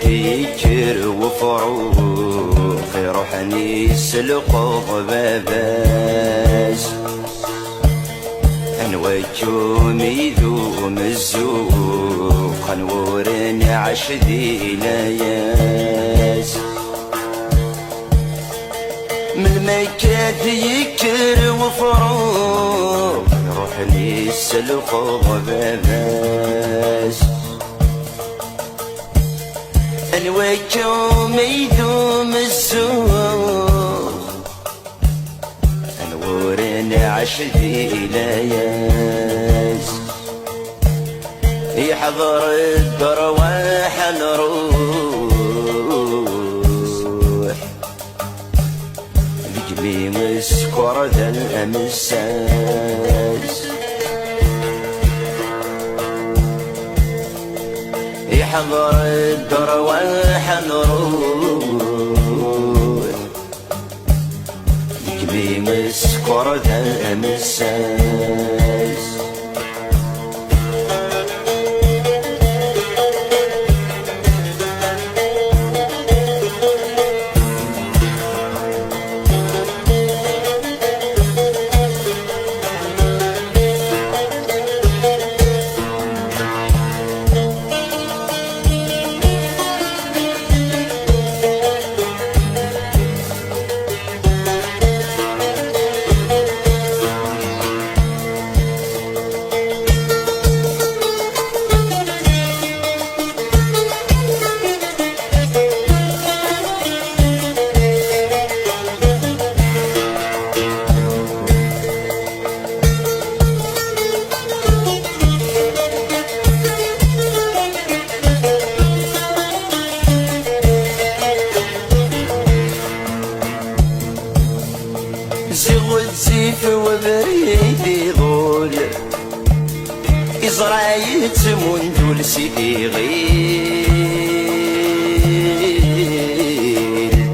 ديكر وفروخ روحني سلق باباس انوجوم يذوم الزوق نورن عشدي لياس من مكة ديكر وفروخ روحني سلق باباس الوجوم يدوم السوق نورن عشدي لياس يحضر الدرواح نروح بجميم سكر ذا الأمساس يحضر الدرواح نروح بجميم سكر ذا الأمساس زيف وبريدي ضول إزرايت مندول سيدي غيل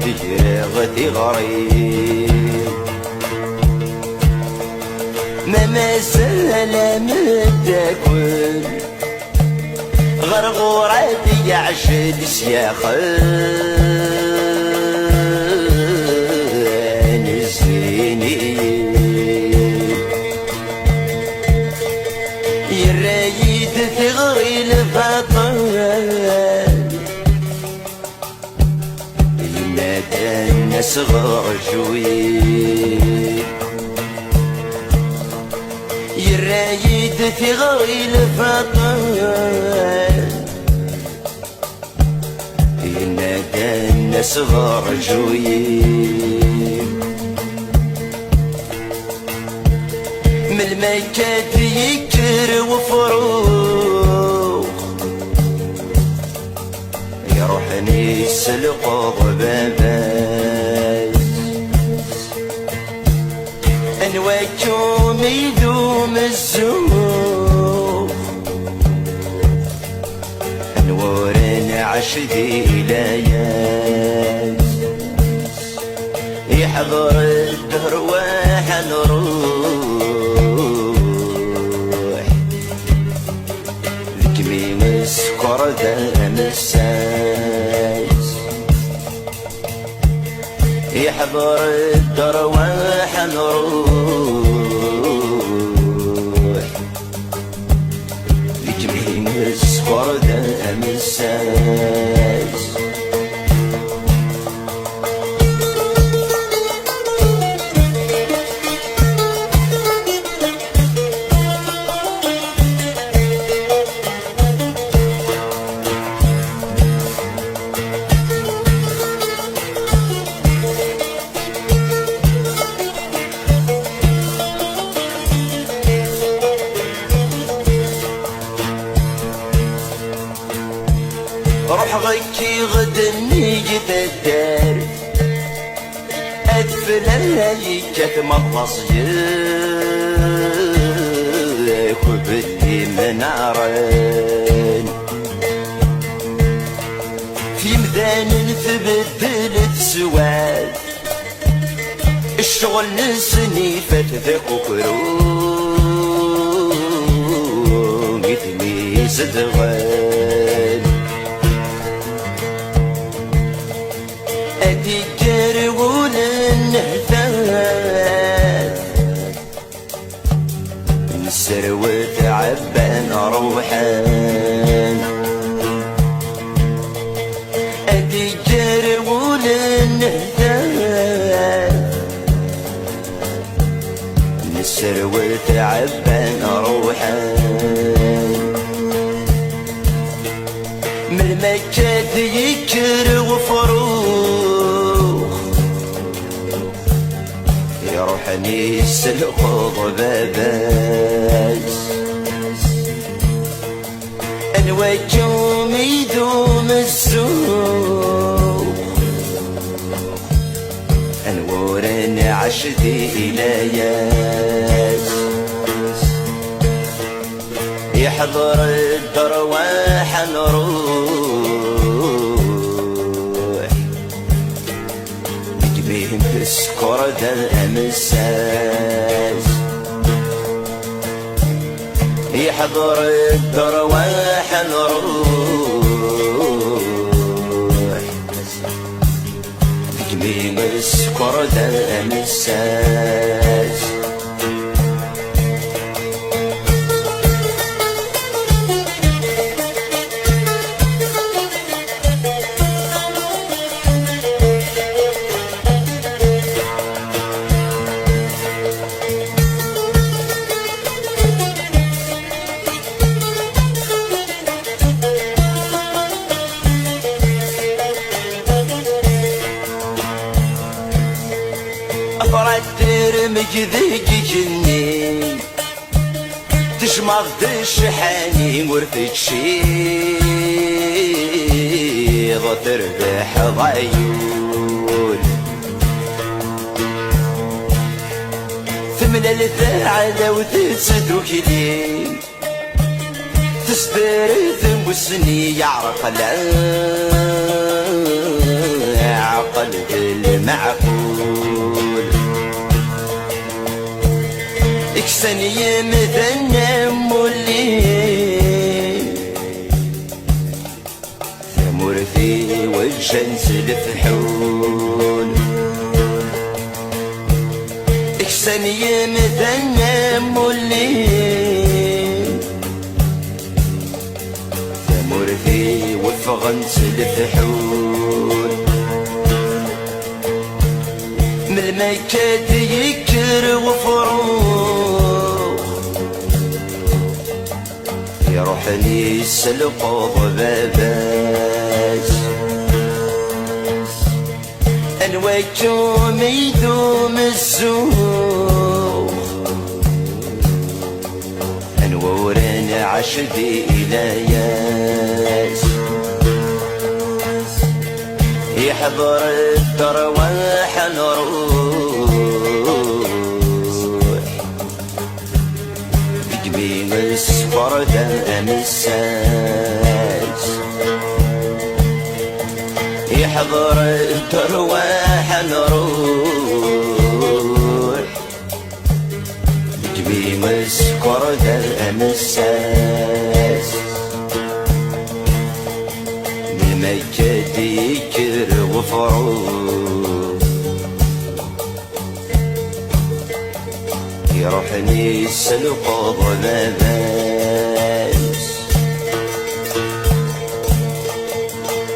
تجرغتي غريب ما زال مداكل غرغوراتي يعشد سياخل يرايد ثغري البطل ينادى الناس غرجوي يرايد ثغري البطل ينادى الناس غرجوي من المكات يكر وفروخ يروحني سلق باباس انواجوم يدوم الزوق انورن عشدي لياس يحضر الدرواح نروح ذكميم سكر ذا الأمساس يحضر الدرواح نروح ذكميم سكر ذا روح غيكي غدني جيت الدار أدفلها يكت مطلصيك وبدي منارين في مدان تبدلت سواد الشغل نسني فتذاك وكروم يتمي زدغان أدي جرول النهتان نسروت عبان روحان أدي جرول النهتان نسروت عبان روحان من مكة يكر وفروخ يروحني السلق باباس الوجوم يدوم السوق انورن عشدي إلياس يحضر الدرواح نروح نجميهم تسكر ذا الأمساس يحضر الدرواح نروح نجميهم تسكر ذا الأمساس أفرد مجذيك جني تشمغ تشحاني ورثك شي غتربح ضيول ثمن الثاعة وتسدوك لي تسبر ثموسني يعرق عقل المعقول اكسن يمثنى مولي ثمر في والشمس الفحول اكسن يمثنى مولي ثمر في وفغنس الفحول من المكاد يكر وفروخ يروحني السلق باباس الوجوم يدوم السوق انورن عشدي إلياس يحضر الدرواح نروح بجميل السفر ذا الأمساس يحضر الدرواح نروح بجميل السفر ذا الأمساس مكة يكر وفروخ يروحني السلق ضلاباس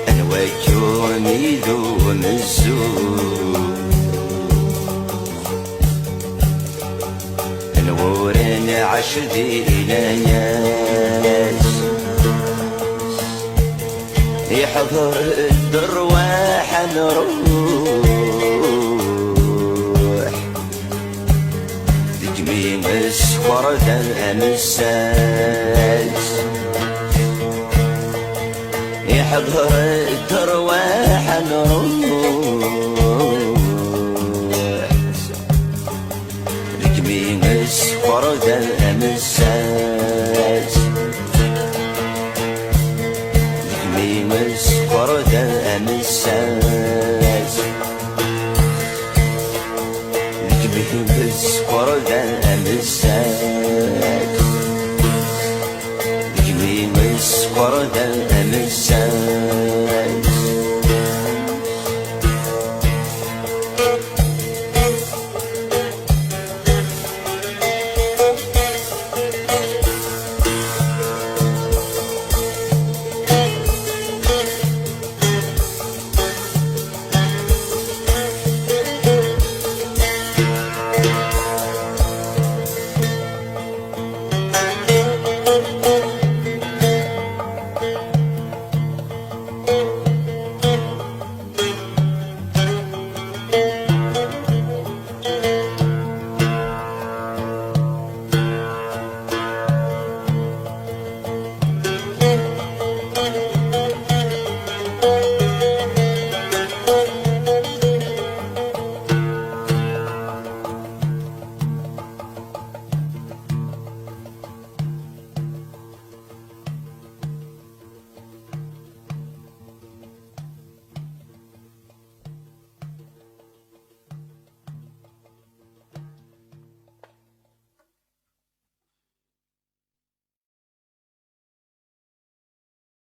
الوجوم يدوم الزوق الورن عشدي إلياس يحضر الدرواح نروح تجميم اسفر ذا الأمساس حضرت ترواح نروح ركبي مسفر ذا الأمساس ركبي مسفر ذا الأمساس ركبي مسفر ذا الأمساس ركبي مسفر ذا الأمساس